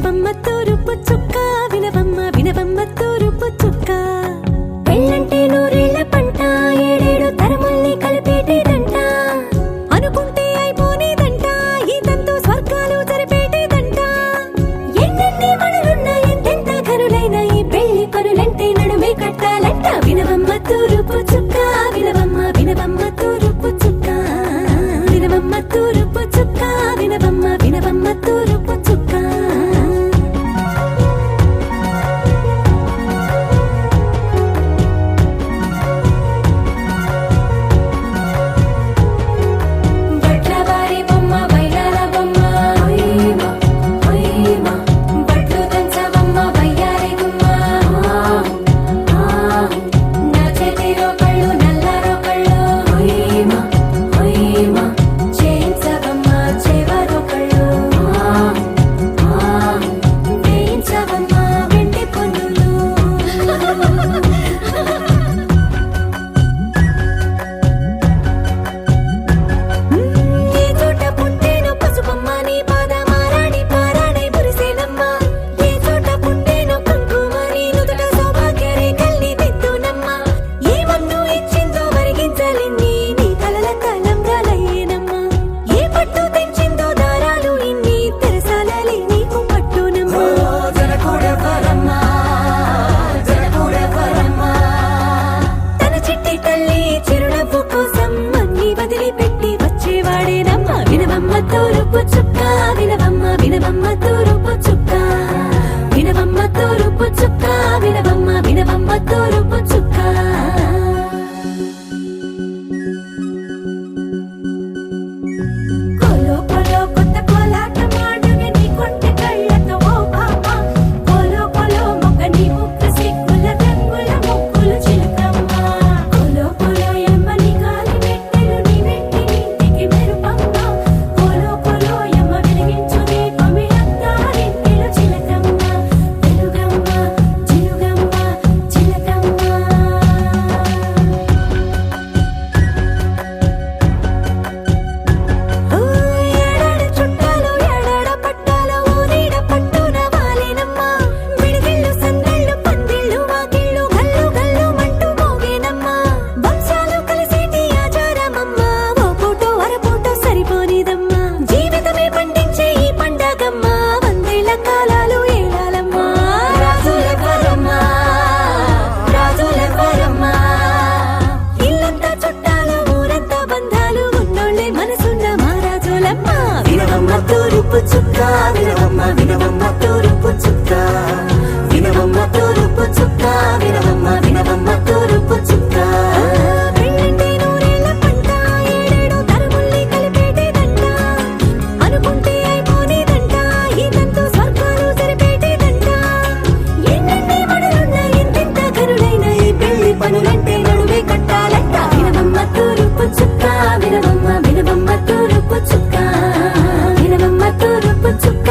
వినవమ్మ తూరుపు చుక్క వినవమ్మ వినవమ్మ తూరుపు చుక్క పెళ్ళంటే నూరేళ్ల పంట ఏడేడు తరముల్ని కలిపేటేదంట అనుకుంటే అయిపోనేదంట ఈ తంతు స్వర్గాలు జరిపేటేదంట ఎన్నెన్ని మనలున్న ఎంతెంత కరులైన ఈ పెళ్లి పనులంటే నడుమే కట్టాలంట వినవమ్మ తూరుపు చుక్క వినవమ్మ వినవమ్మ తూరుపు చుక్క వినవమ్మ తూరుపు చుక్క వినవమ్మ వినవమ్మ తూరుపు చుక్క తూరుపు చుక్క వినవమ్మ వినవమ్మ తూరుపు చుక్క వినవమ్మ తూరుపు చుక్క వినవమ్మ వినవమ్మ తూరుపు చుక్క కోలో కోలో కొత్త కోలాట మాడుగే నీ కొంటె కళ్ళతో ఓ బాబా కోలో కోలో మొక్క నీ ముక్కు సిగ్గుల రంగుల ముక్కులు చిలకమ్మ కోలో కోలో ఎమ్మ నీ గాలి మెట్టెలు నీ వెట్టి ఇంటికి మెరుపమ్మ తూరుపు చుక్క వినవమ్మ వినవమ్మ తూరుపు చుక్క వినవమ్మ తూరుపు చుక్క వినవమ్మ వినవమ్మ తూరుపు చుక్క పెళ్ళంటే నూరేళ్ల పంట ఏడేడు తరముల్ని కలిపేటేదంట అనుకుంటే అయిపోనేదంట ఈ తంతు స్వర్గాలు జరిపేటేదంట ఎన్నెన్ని మనలున్న ఎంతెంత కరులైన ఈ పెళ్లి పనులంటే నడుమే కట్టాలంట వినవమ్మ తూరుపు చుక్క వినవమ్మ వినవమ్మ తూరుపు చుక్క వినవమ్మ తూరుపు చుక్క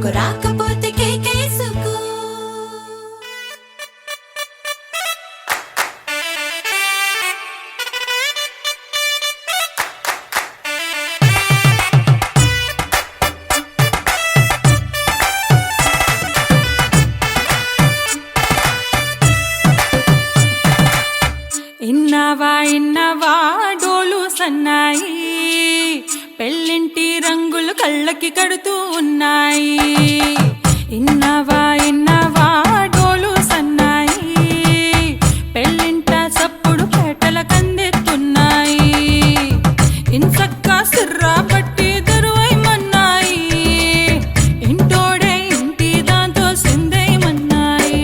నాకు రాకపోతే కేకేసుకో. ఇన్నవా డోలు సన్నాయి, పెళ్ళింటి రంగులు కళ్ళకి కడుతూ ఉన్నాయి. ఇన్నవా డోలు సన్నాయి, పెళ్ళింట సప్పుడు పేటల కందెత్తున్నాయి. ఇన్సక్క సిర్రా పట్టి దరువైమన్నాయి, ఇంటోడే ఇంటి దాంతో సిందేయమన్నాయి.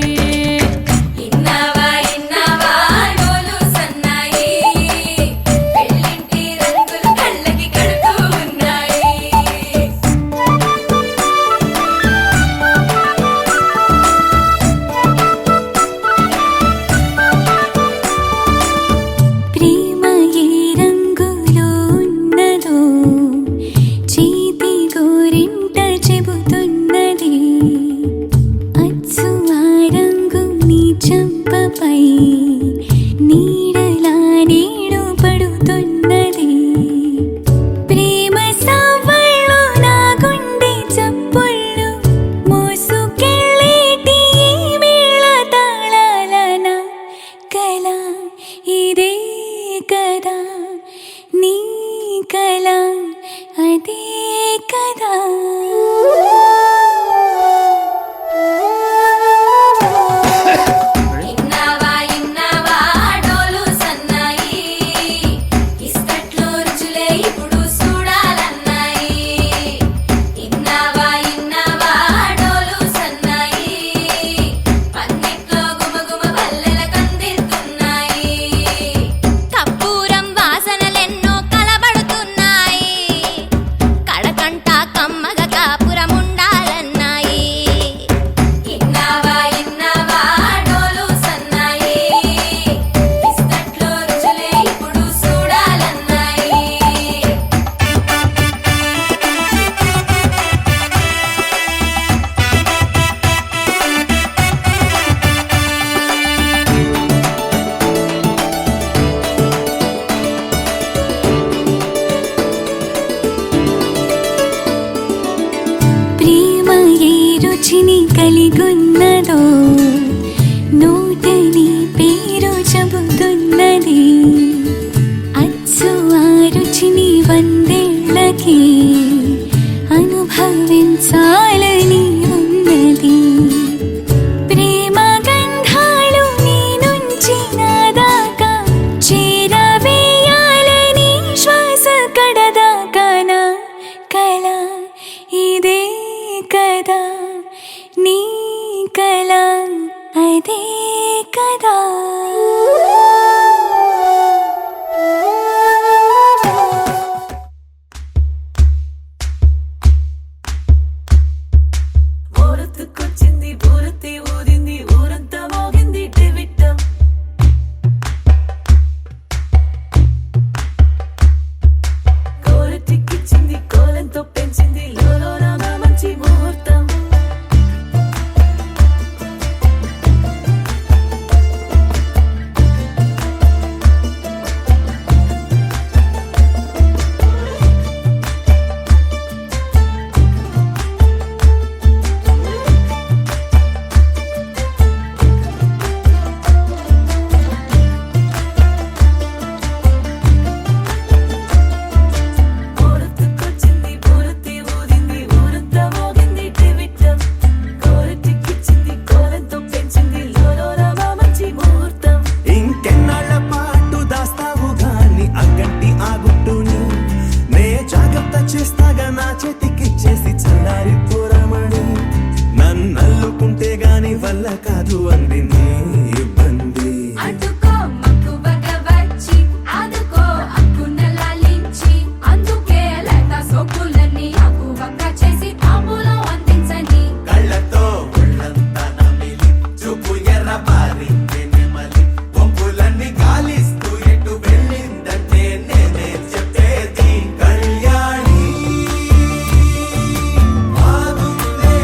కలిగున్నదో నోటని పేరు చెబుతున్నది. అచ్చు ఆ రుచిని వందేళ్ళకి అనుభవించాలని ఉన్నది. ప్రేమ గంధాలు నీ నుంచి నా దాకా చేరవేయాలని శ్వాస కడదాకా నా కళ ఇదే కదా, నీ కళ అదే కదా. ఊరొత్తుకొచ్చింది ఊరొత్తి ఊరింది ఊరంతా మోగింది టివిట్టం. కోరటిక్కిచ్చింది కోలంతో పెంచింది లోలోన మంచి ముహూర్తం. చేస్తాగా నా చేతికిచ్చేసి చల్లారి పోరమణి, నన్నల్లుకుంటే గాని వల్ల కాదు అంది నీ ఇబ్బంది. అడ్డుకో మక్కువగా వచ్చి ఆదుకో అక్కున లాలించి, అందుకే లేత సోకులన్నీ అక్కువగా చేసి తాంబూలం అందించని. కళ్ళతో ఒళ్ళంతా నమిలి చూపు ఎర్రబారి నెమలి పొంపులన్నీ గాలిస్తూ ఎటు వెళ్ళిందంటే నేనే చెప్పేది. కళ్యాణి ఆగుందే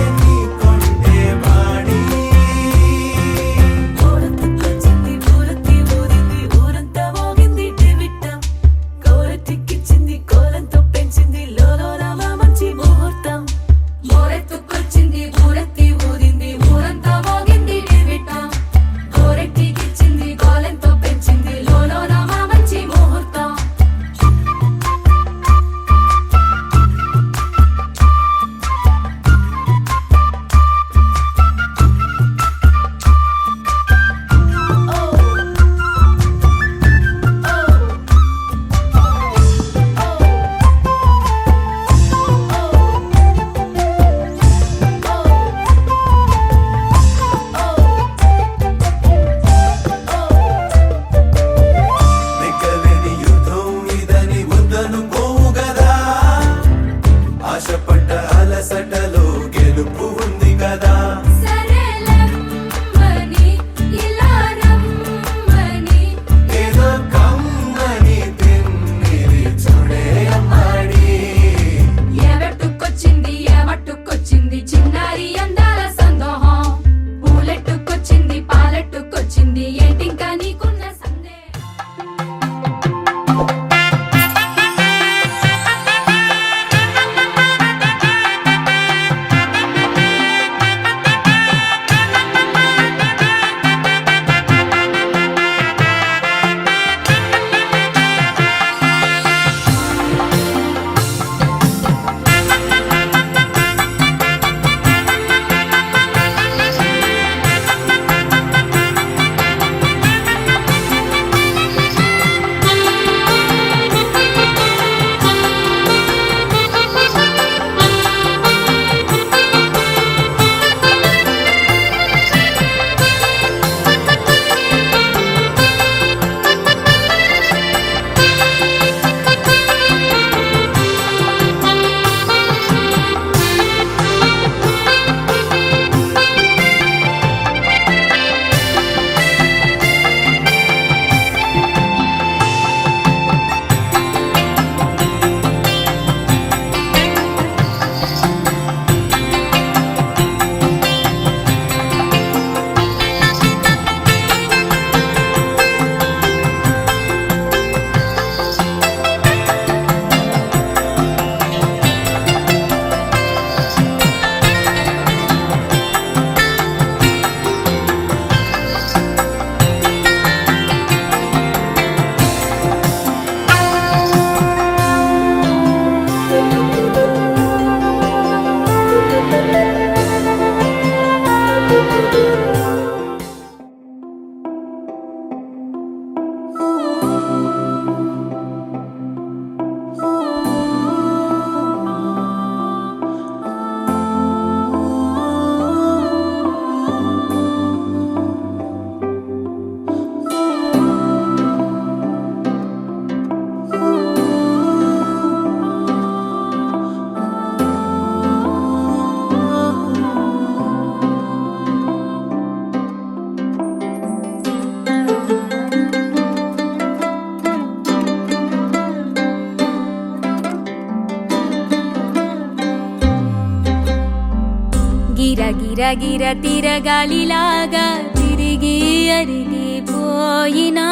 గిర గిర గిర తిరగాలిలాగా తిరిగి అరిగిపోయినా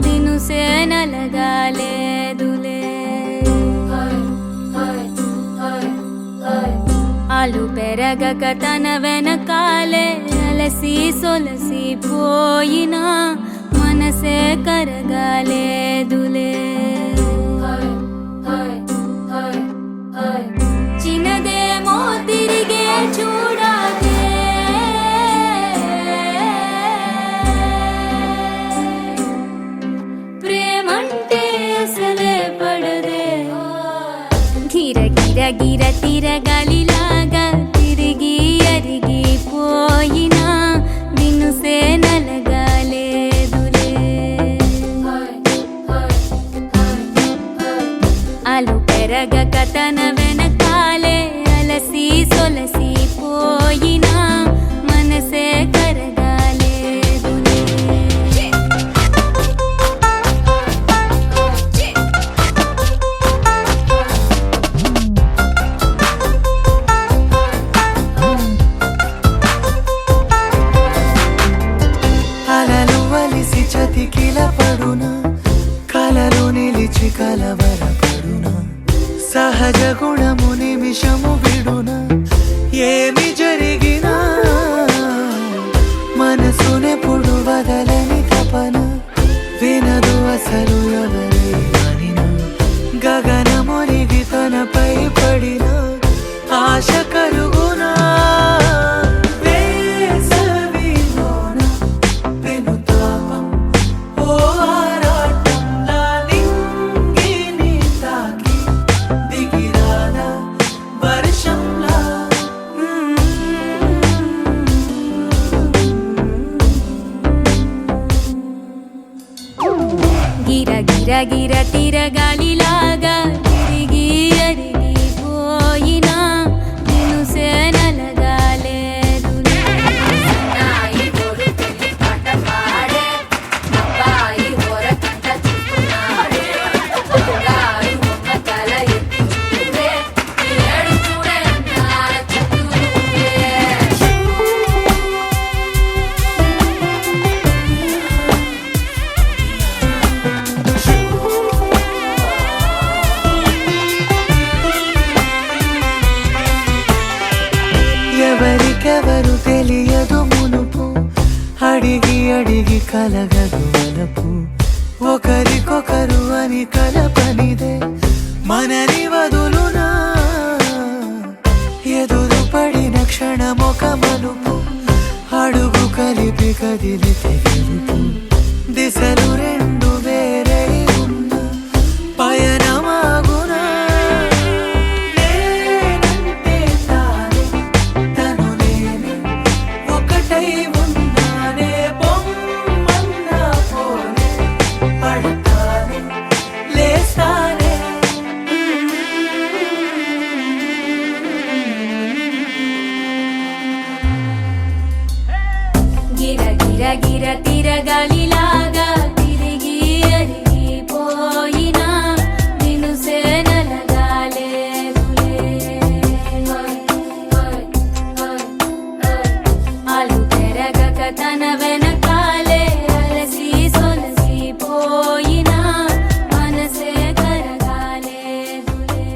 దినుసే నలగాలేదులే ఆలు పెరగక తన వెనకాలే అలసి సొలసి పోయినా మనసే కరగాలేదులే చిన్నదేమో తిరిగే చూడాదే ప్రేమంటే అసలే పడదే గిర గిర గిర తిరగాలిలాగా తిరిగి అరిగిపోయినా దినుసే నలగాలేదులే ఆలు పెరగక తన వెనకాలే అలసి సొలసి పోయినా మనసే కరగాలేదులే అలలు వలిసి చతికిల పడునా కలలు నిలిచి కలవరపడునా సహజ గుణము నిమిషము విడునా ఏమి జరిగినా మనసునెప్పుడు వదలని తపన వినదు అసలు ఎవరి అనినా గగనమునిగి తనపై పడిన ఆశ కలుగునా వేసవిలోన పెనుతాపం ఓ ఆరాటంలా నింగిని తాకి దిగిరాదా వర్షంలా గిర గిర గిర తిరగాలిలాగా తిరిగి అరిగిపోయినా దినుసే నలగాలేదులే ఎవరికెవరు తెలియదు మునుపు అడిగి అడిగి కలగదు వలపు ఒకరికొకరు అని కలపనిదే మనని వదులునా ఎదురు పడిన క్షణమొక మలుపు అడుగు కలిపి కదిలితే గెలుపు దిశలు రెండు వేరే ఉన్న పయనమాగునా నేనంటే తానే తను నేనే ఒకటై ఉన్నానే బొమ్మన్నా పోనే పడతానే లేస్తానే గిర గిర గిర తిరగాలిలాగా తిరిగి అరిగిపోయినా దినుసే నలగాలేదులే ఆలు పెరగక తన వెనకాలే అలసి సొలసి పోయినా మనసే కరగాలేదులే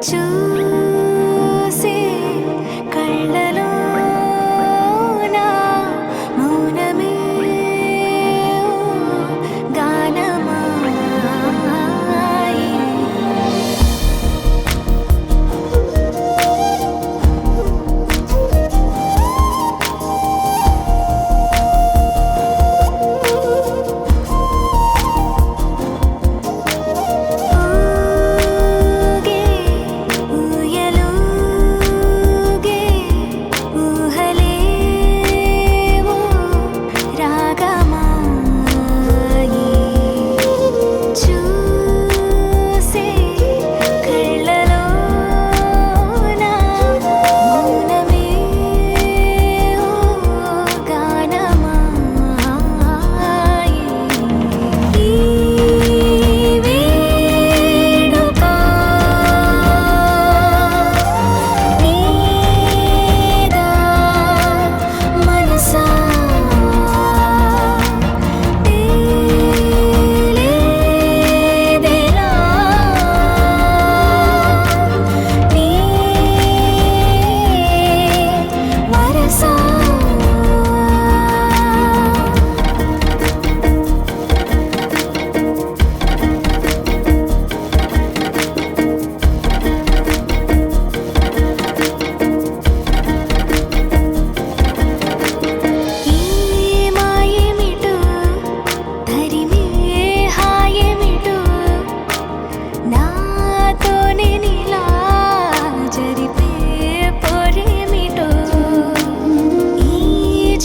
చూసే కళ్ళలోన మౌనమే గానమాయి. ఊగే ఊయలూగే ఊహలేవో రాగమాయి. చూసే కళ్ళలోన మౌనమే గానమాయి. ఈ వేడుక నీదా మనసా తేలేదెలా నీ వరసా. ఈ మాయేమిటో తరిమే హాయేమిటో నాతోనే నీలా జరిపే పొరేమిటో. ఈ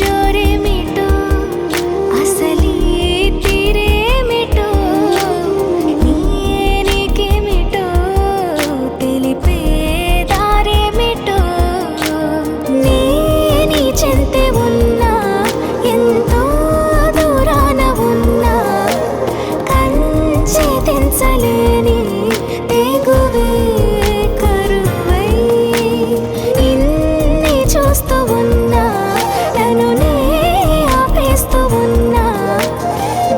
జోరేమిటో అసలీ తీరేమిటో నీకేమిటో తెలిపే దారేమిటో. నీ చెంతే ఉన్నా ఎంతో దూరాన ఉన్నా కంచె తెంచలేని తెగువే కరువై ఇన్ని చూస్తూ ఉన్నా నన్ను నే ఆపేస్తూ ఉన్నా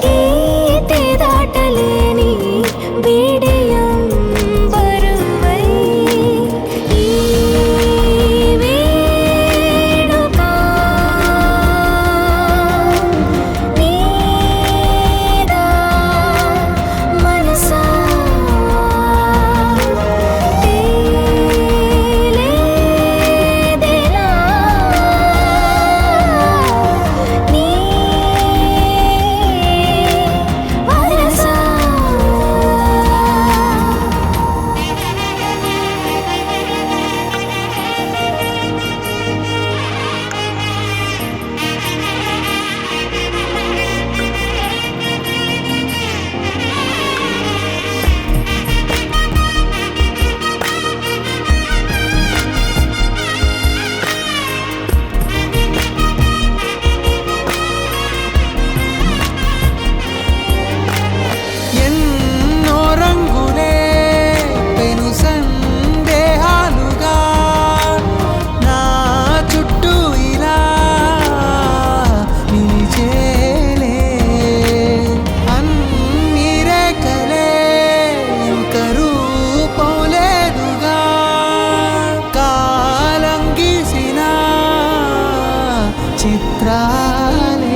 గీతే దాటలేని బిడియం బరువై. ఈ వేడుక నీదా మనసా తేలేదెలా నీ వరసా. ఎన్నో రంగులే పెను సందేహాలుగా నా చుట్టూ ఇలా నిలిచేలే. అన్ని రేఖలే కరూపం లేదుగా కాలం గీసిన చిత్రాలే.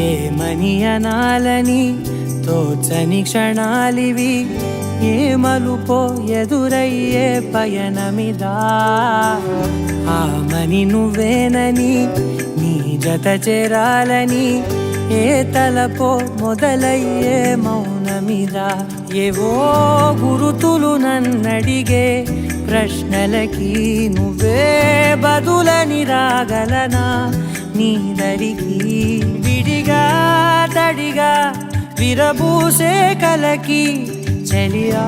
ఏమని అనాలని తోచని క్షణాలివి ఏ మలుపో ఎదురయ్యే పయనమిదా. ఆమని నువ్వేనని నీ జత చేరాలని ఏ తలపో మొదలయ్యే మౌనమిదా. ఏవో గురుతులు నన్నడిగే ప్రశ్నలకి నువ్వే బదులని రాగలనా నీ దరికి. విడిగా తడిగా విరబూసే కలకి చెలియా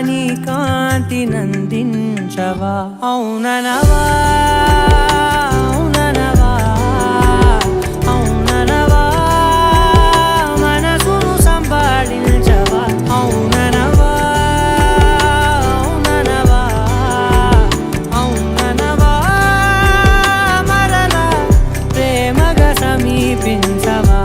నీ కాంతి నందించవా అవుననవా అవుననవా అవుననవా మనసును సంపాదించవా అవుననవా అవుననవా అవుననవా మరలా ప్రేమగా సమీపించవా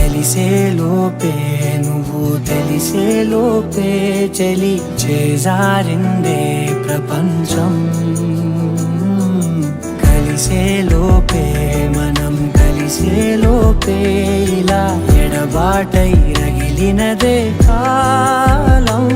తెలిసేలోపే నువ్వు తెలిసేలోపే చలి చేజారిందే ప్రపంచం కలిసేలోపే మనం కలిసేలోపే ఇలా ఎడబాటై రగిలినదే కాలం